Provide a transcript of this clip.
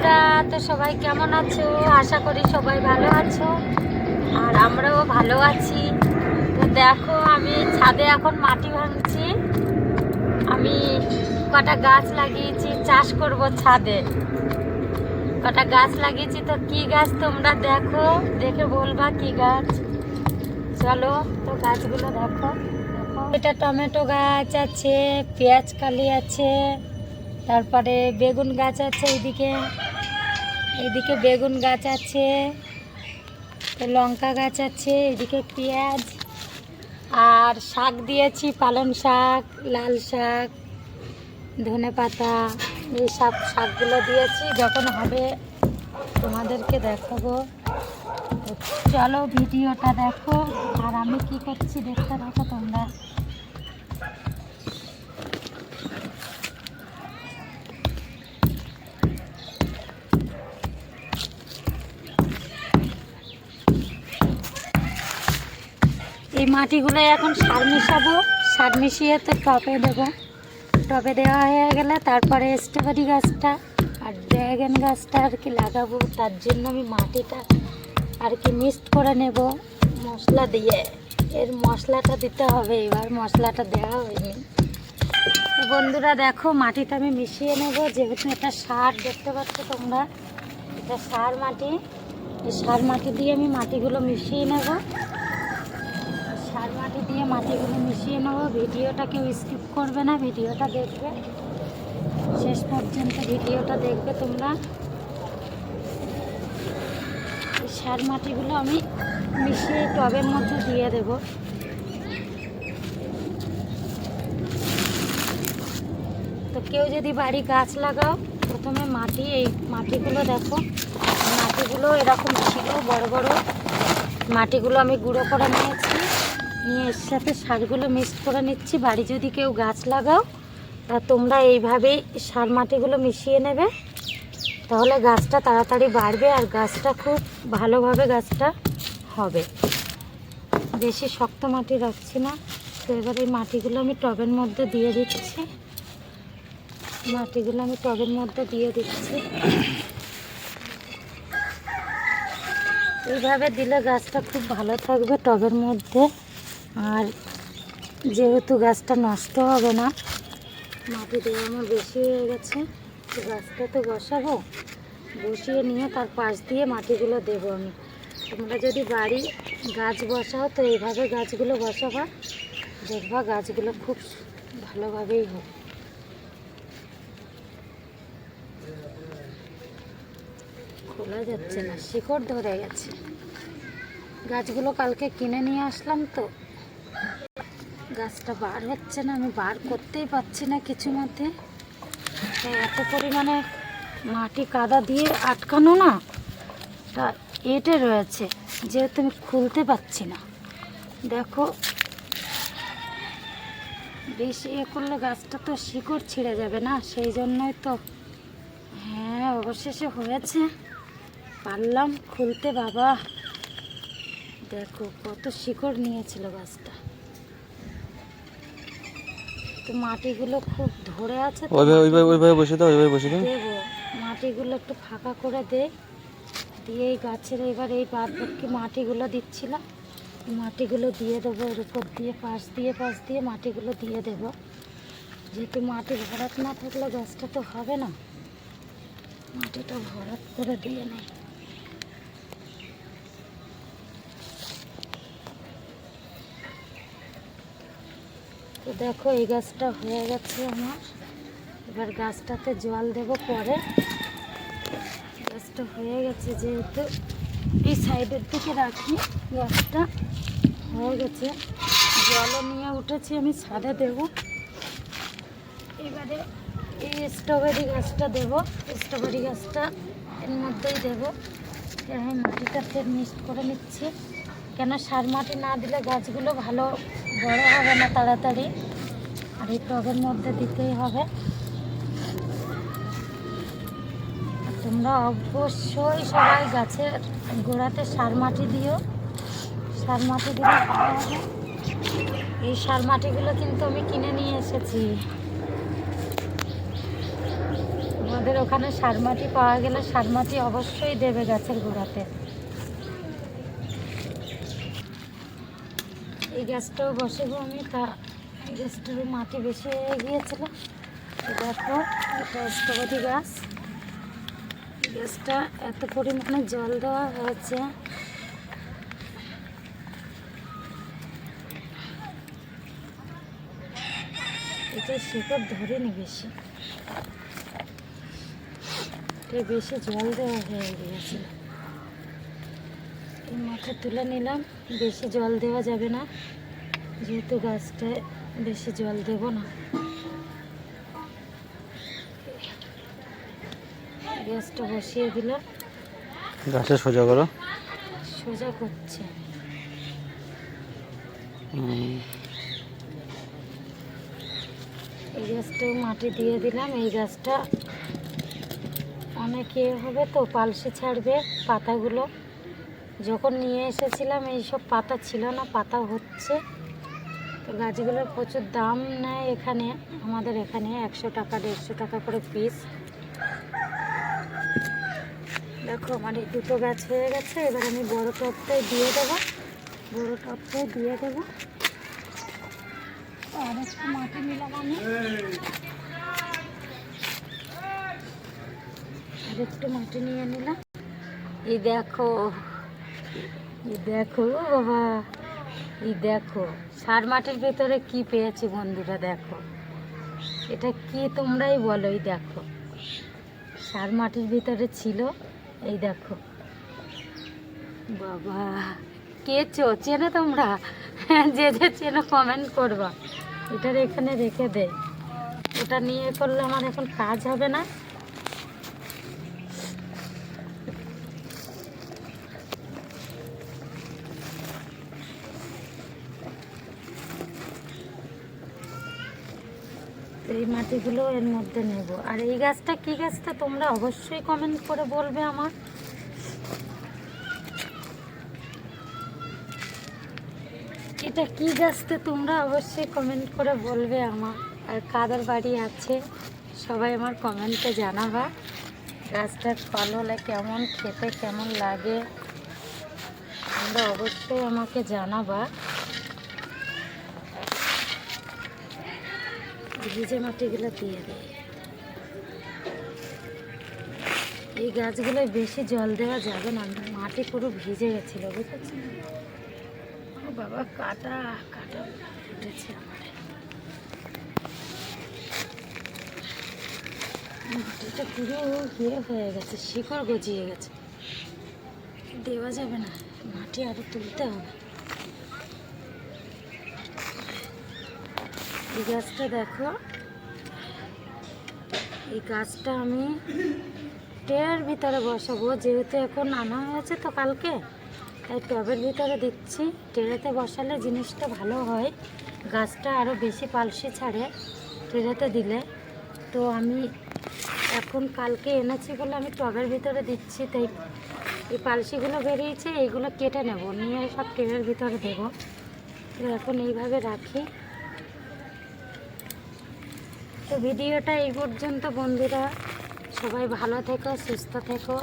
বন্ধুরা, তো সবাই কেমন আছো? আশা করি সবাই ভালো আছো, আর আমরাও ভালো আছি। তো দেখো, আমি ছাদে এখন মাটি ভাঙছি। আমি কটা গাছ লাগিয়েছি, চাষ করব ছাদে। কটা গাছ লাগিয়েছি, তো কি গাছ তোমরা দেখো, দেখে বলবা কি গাছ। চলো, তো গাছগুলো দেখো। এটা টমেটো গাছ আছে, পেঁয়াজ কালি আছে, তারপরে বেগুন গাছ আছে। এইদিকে বেগুন গাছ আছে, লঙ্কা গাছ আছে, এদিকে পেঁয়াজ, আর শাক দিয়েছি, পালং শাক, লাল শাক, ধনে পাতা, এই সব শাকগুলো দিয়েছি। যখন হবে তোমাদেরকে দেখাবো। তো চলো ভিডিওটা দেখো, আর আমি কি করছি দেখতে থাকো তোমরা। এই মাটিগুলো এখন সার মিশাবো, সার মিশিয়ে তো টবে দেবো। টবে দেওয়া হয়ে গেলে তারপরে স্ট্রবেরি গাছটা আর ড্রাগন গাছটা আর কি লাগাবো। তার জন্য আমি মাটিটা আর কি মিক্সড করে নেব মশলা দিয়ে। এর মশলাটা দিতে হবে, এবার মশলাটা দেওয়া হয়নি। তো বন্ধুরা দেখো, মাটিটা আমি মিশিয়ে নেব। যেহেতু এটা সার, দেখতে পাচ্ছ তোমরা, এটা সার মাটি। এই সার মাটি দিয়ে আমি মাটিগুলো মিশিয়ে নেব। সার মাটি দিয়ে মাটিগুলো মিশিয়ে নেব। ভিডিওটা কেউ স্কিপ করবে না, ভিডিওটা দেখবে শেষ পর্যন্ত, ভিডিওটা দেখবে তোমরা। এই সার মাটিগুলো আমি মিশিয়ে টবের মধ্যে দিয়ে দেব। তো কেউ যদি বাড়ি গাছ লাগাও, প্রথমে মাটি, এই মাটিগুলো দেখো, মাটিগুলো এরকম ছিল বড় বড়। মাটিগুলো আমি গুঁড়ো করে নিয়েছি, নিয়ে এর সাথে সারগুলো মিক্স করে নিচ্ছি। বাড়ি যদি কেউ গাছ লাগাও, তা তোমরা এইভাবেই সার মাটিগুলো মিশিয়ে নেবে, তাহলে গাছটা তাড়াতাড়ি বাড়বে আর গাছটা খুব ভালোভাবে গাছটা হবে। বেশি শক্ত মাটি রাখছি না। তো এবার এই মাটিগুলো আমি টবের মধ্যে দিয়ে দিচ্ছি। মাটিগুলো আমি টবের মধ্যে দিয়ে দিচ্ছি। এইভাবে দিলে গাছটা খুব ভালো থাকবে টবের মধ্যে, আর যেহেতু গাছটা নষ্ট হবে না। মাটি দেওয়া আমার বেশি হয়ে গেছে, তো গাছটা তো বসাবো, বসিয়ে নিয়ে তার পাশ দিয়ে মাটিগুলো দেবো আমি। তোমরা যদি বাড়ি গাছ বসাও, তো এইভাবে গাছগুলো বসাবা, দেখবা গাছগুলো খুব ভালোভাবেই হবে। খোলা যাচ্ছে না, শিকড় ধরে গেছে। গাছগুলো কালকে কিনে নিয়ে আসলাম, তো গাছটা বার হচ্ছে না, আমি বার করতেই পারছি না কিছু মতে। এত পরিমাণে মাটি কাদা দিয়ে আটকানো না, তা এঁটে রয়েছে, যেহেতু আমি খুলতে পারছি না। দেখো, বেশি করলে গাছটা তো শিকড় ছিঁড়ে যাবে না, সেই জন্যই তো। হ্যাঁ, অবশেষে হয়েছে, পারলাম খুলতে। বাবা দেখো কত শিকড় নিয়েছিল গাছটা। তো মাটিগুলো খুব ধরে আছে, ওইভাবে বসে দাও, ওইভাবে বসে দাও। দেবো মাটিগুলো একটু ফাঁকা করে দিয়ে এই গাছের এবার এই বাদ বাকি মাটিগুলো দিচ্ছিলাম, মাটিগুলো দিয়ে দেবো। এর উপর দিয়ে পাশ দিয়ে মাটিগুলো দিয়ে দেবো। যেহেতু মাটি ভরাট না থাকলে গাছটা তো হবে না, মাটিটা ভরাট করে দিয়ে নেই। তো দেখো, এই গাছটা হয়ে গেছে আমার। এবার গাছটাতে জল দেব পরে। গাছটা হয়ে গেছে, যেহেতু এই সাইডের দিকে রাখি, গাছটা হয়ে গেছে। জলও নিয়ে উঠেছি, আমি ছাদে দেব। এবারে এই স্ট্রবেরি গাছটা দেব। স্ট্রবেরি গাছটা এর মধ্যেই দেবো। আমি মাটিটাতে মিক্সড করে নিচ্ছি, কেন সার মাটি না দিলে গাছগুলো ভালো বড় হবে না তাড়াতাড়ি, আর এই টবের মধ্যে দিতেই হবে। তোমরা অবশ্যই সবাই গাছের গোড়াতে সার মাটি দিও, সার মাটি দিলে ভালো হবে। এই সার মাটিগুলো কিন্তু আমি কিনে নিয়ে এসেছি। তোমাদের ওখানে সার মাটি পাওয়া গেলে সার মাটি অবশ্যই দেবে গাছের গোড়াতে। এই গাছটাও বসাবো আমি, তা এই গাছটারও মাটি বেশি হয়ে গিয়েছিল। দেখো এটা স্ট্রবেরি গাছ, এই গাছটা এত পরিমাণে জল দেওয়া হয়েছে, এটা শিকড় ধরেনি বেশি, এটা বেশি জল দেওয়া হয়ে গিয়েছিল। এই মাথা তুলে নিলাম, বেশি জল দেওয়া যাবে না যেহেতু গাছটায় বেশি জল দেব না। গ্যাসটা বসিয়ে দিলাম, গাছে সোজা করো। সোজা করছে। এই গাছটাও মাটি দিয়ে দিলাম। এই গাছটা অনেক হবে তো, পালসে ছাড়বে পাতাগুলো। যখন নিয়ে এসেছিলাম এইসব পাতা ছিল না, পাতা হচ্ছে। তো গাছগুলোর প্রচুর দাম নেয় এখানে, আমাদের এখানে 100 টাকা 150 টাকা করে পিস। দেখো আমার এই দুটো গাছ হয়ে গেছে, এবার আমি বড় টবটাই দিয়ে দেবো, বড় টবটাই দিয়ে দেবো। আর একটু মাটি নিলাম আমি, আর একটু মাটি নিয়ে নিলাম। এই দেখো, এই দেখো বাবা, এই দেখো সার মাটির ভেতরে কি পেয়েছি বন্ধুরা। দেখো এটা কি তোমরাই বলো। এই দেখো সার মাটির ভিতরে ছিল, এই দেখো বাবা। কে চেনো তোমরা? যে যে চেনো কমেন্ট করবা। এটার এখানে রেখে দেয়, ওটা নিয়ে করলে আমার এখন কাজ হবে না। এই মাটিগুলো এর মধ্যে নেব। আর এই গাছটা কি গাছটা তোমরা অবশ্যই কমেন্ট করে বলবে আমার। এটা কি গাছটা তোমরা অবশ্যই কমেন্ট করে বলবে আমার। আর কাদের বাড়ি আছে সবাই আমার কমেন্টে জানাবা। গাছটার ফল হলে কেমন, খেতে কেমন লাগে তোমরা অবশ্যই আমাকে জানাবা। ভিজে মাটিগুলো দিয়ে দেয়। এই গাছগুলোয় বেশি জল দেওয়া যাবে না, মাটি পুরো ভিজে গেছিলো বুঝেছি। ও বাবা কাটা কাটা উঠেছে আমার, মাটিটা পুরো ইয়ে হয়ে গেছে, শিকড় গজিয়ে গেছে, দেওয়া যাবে না, মাটি আরো তুলতে হবে। এই গাছটা দেখো, এই গাছটা আমি ট্রের ভিতরে বসাবো, যেহেতু এখন আনা হয়েছে তো কালকে, তাই টবের ভিতরে দিচ্ছি। ট্রেতে বসালে জিনিসটা ভালো হয়, গাছটা আরও বেশি পালসি ছাড়ে ট্রেতে দিলে। তো আমি এখন কালকে এনেছি বলে আমি টবের ভিতরে দিচ্ছি। তাই এই পালসিগুলো বেরিয়েছে, এইগুলো কেটে নেব, নিয়ে সব ট্রের ভিতরে দেবো। তো এখন এইভাবে রাখি। তো ভিডিওটা এই পর্যন্ত বন্ধুরা, সবাই ভালো থেকো, সুস্থ থেকো।